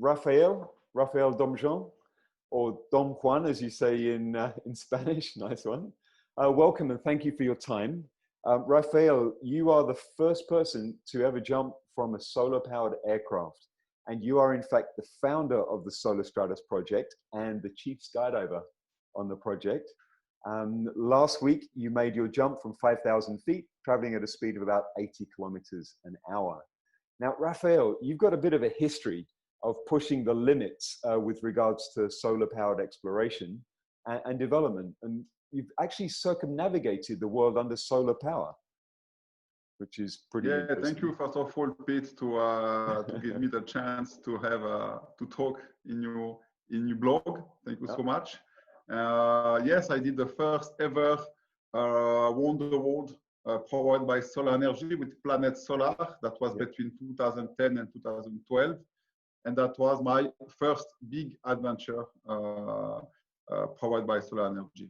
Raphael Domjan, or Dom Juan, as you say in Spanish. Nice one. Welcome and thank you for your time. Raphael, you are the first person to ever jump from a solar-powered aircraft, and you are in fact the founder of the Solastratos project and the chief skydiver on the project. Last week, you made your jump from 5,000 feet, traveling at a speed of about 80 kilometers an hour. Now, Raphael, you've got a bit of a history of pushing the limits with regards to solar-powered exploration and development. And you've actually circumnavigated the world under solar power, which is pretty interesting. Thank you, first of all, Pete, to give me the chance to have to talk in your blog. Thank you so much. Yes, I did the first ever Wonder World powered by solar energy with Planet Solar. That was between 2010 and 2012. And that was my first big adventure powered by solar energy.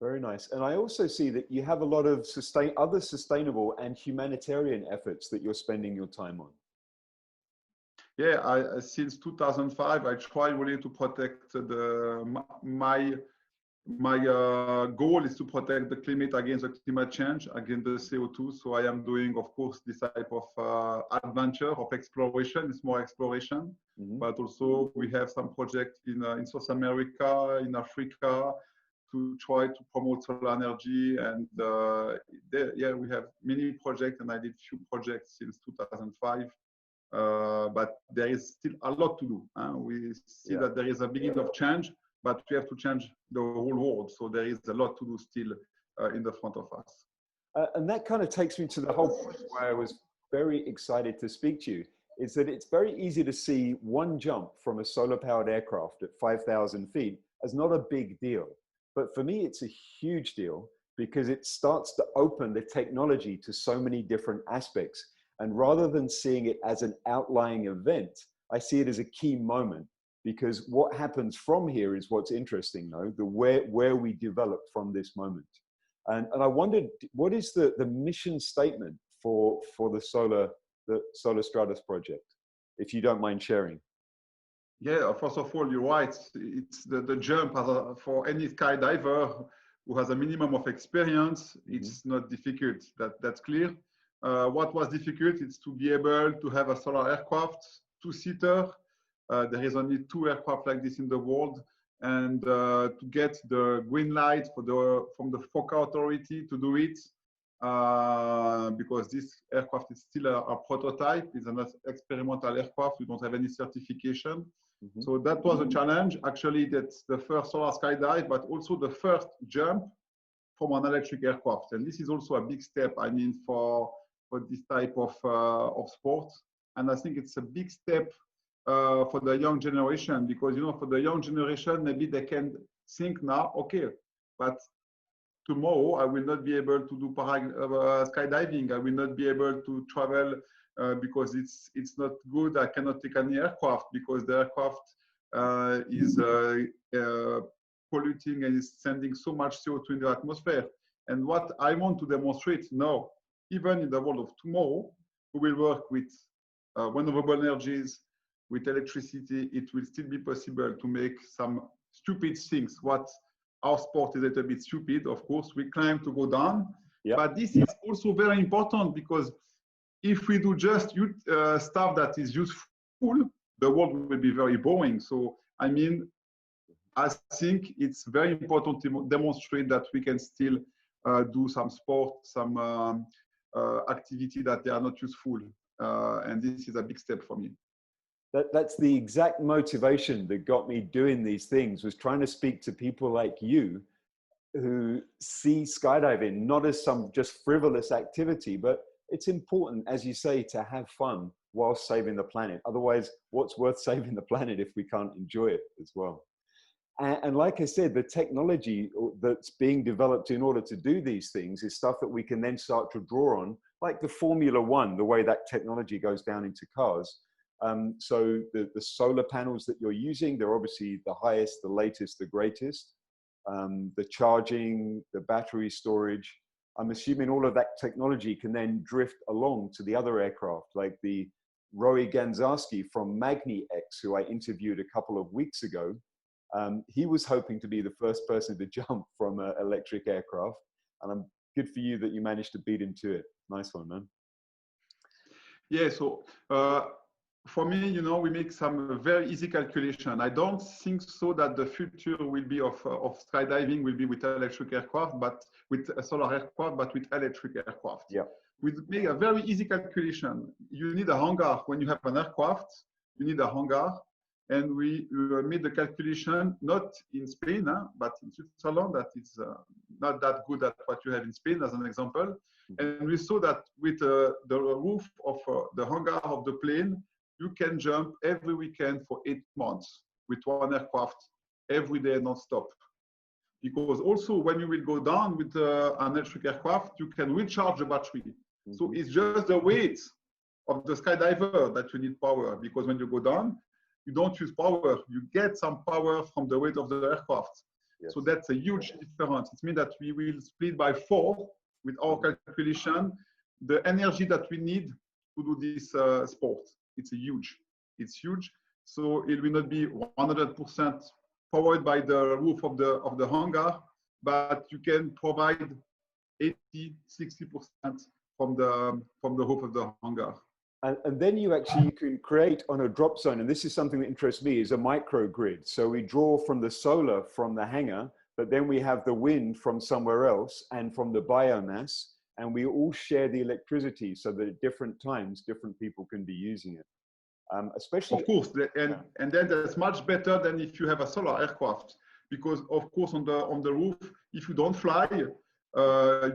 Very nice. And I also see that you have a lot of other sustainable and humanitarian efforts that you're spending your time on. Yeah, since 2005, I try really to protect my goal is to protect the climate against the climate change, against the CO2. So I am doing, of course, this type of adventure, of exploration. It's more exploration, but also we have some projects in South America, in Africa, to try to promote solar energy. And we have many projects, and I did few projects since 2005. But there is still a lot to do. We see that there is a beginning of change, but we have to change the whole world. So there is a lot to do still in the front of us. And that kind of takes me to the whole point where I was very excited to speak to you, is that it's very easy to see one jump from a solar-powered aircraft at 5,000 feet as not a big deal. But for me, it's a huge deal because it starts to open the technology to so many different aspects. And rather than seeing it as an outlying event, I see it as a key moment. Because what happens from here is what's interesting, though, where we develop from this moment. And I wondered, what is the mission statement for the Solastratos project, if you don't mind sharing? Yeah, first of all, you're right. It's the jump for any skydiver who has a minimum of experience. It's not difficult. That's clear. What was difficult is to be able to have a solar aircraft, two-seater. There is only 2 aircraft like this in the world, and to get the green light from the FOCA authority to do it, because this aircraft is still a prototype. It's an experimental aircraft. We don't have any certification. So that was a challenge. Actually, that's the first solar skydive, but also the first jump from an electric aircraft. And this is also a big step, I mean, for this type of sport. And I think it's a big step for the young generation, because, you know, for the young generation, maybe they can think now, okay, but tomorrow I will not be able to do skydiving. I will not be able to travel because it's not good. I cannot take any aircraft because the aircraft is polluting and is sending so much CO2 in the atmosphere. And what I want to demonstrate now, even in the world of tomorrow, we will work with renewable energies, with electricity. It will still be possible to make some stupid things. What our sport is a little bit stupid, of course, we climb to go down. But this is also very important, because if we do just stuff that is useful, the world will be very boring. So, I mean, I think it's very important to demonstrate that we can still do some sport, some activity that they are not useful. And this is a big step for me. That's the exact motivation that got me doing these things, was trying to speak to people like you who see skydiving not as some just frivolous activity, but it's important, as you say, to have fun while saving the planet. Otherwise, what's worth saving the planet if we can't enjoy it as well? And like I said, the technology that's being developed in order to do these things is stuff that we can then start to draw on, like the Formula One, the way that technology goes down into cars. So the solar panels that you're using, they're obviously the highest, the latest, the greatest. The charging, the battery storage, I'm assuming all of that technology can then drift along to the other aircraft, like the Roy Ganzarski from MagniX, who I interviewed a couple of weeks ago, he was hoping to be the first person to jump from an electric aircraft. And I'm good for you that you managed to beat him to it. Nice one, man. Yeah, so for me, you know, we make some very easy calculation. I don't think so that the future will be of skydiving will be with electric aircraft, but with a solar aircraft, but with electric aircraft. Yeah. We make a very easy calculation. You need a hangar when you have an aircraft. You need a hangar, and we made the calculation not in Spain, but in Switzerland. That is not that good at what you have in Spain, as an example. And we saw that with the roof of the hangar of the plane, you can jump every weekend for 8 months with one aircraft, every day, non-stop. Because also when you will go down with an electric aircraft, you can recharge the battery. So it's just the weight of the skydiver that you need power, because when you go down, you don't use power. You get some power from the weight of the aircraft. Yes. So that's a huge difference. It means that we will split by 4 with our calculation the energy that we need to do this sport. It's huge. So it will not be 100% powered by the roof of the hangar, but you can provide 80–60% from the roof of the hangar. And then you can create on a drop zone, and this is something that interests me, is a microgrid. So we draw from the solar from the hangar, but then we have the wind from somewhere else and from the biomass, and we all share the electricity so that at different times, different people can be using it. Especially, of course, and then that's much better than if you have a solar aircraft, because of course on the roof, if you don't fly, you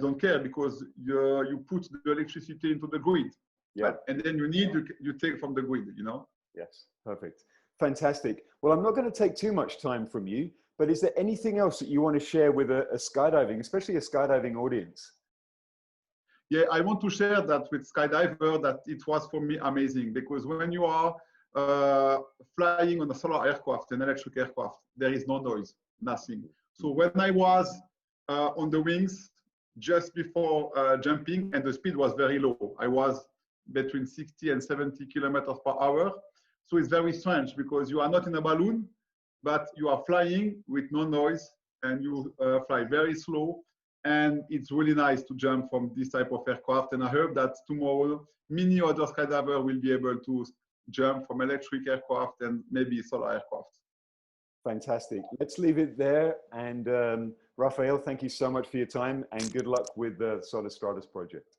don't care, because you put the electricity into the grid. Yeah. And then you take from the grid, you know? Yes, perfect. Fantastic. Well, I'm not going to take too much time from you, but is there anything else that you want to share with a skydiving, especially a skydiving audience? Yeah, I want to share that with skydiver, that it was for me amazing, because when you are flying on a solar aircraft, an electric aircraft, there is no noise, nothing. So when I was on the wings just before jumping, and the speed was very low, I was between 60 and 70 kilometers per hour. So it's very strange, because you are not in a balloon, but you are flying with no noise, and you fly very slow. And it's really nice to jump from this type of aircraft. And I hope that tomorrow, many other skydivers will be able to jump from electric aircraft and maybe solar aircraft. Fantastic. Let's leave it there. And Raphael, thank you so much for your time, and good luck with the Solastratos project.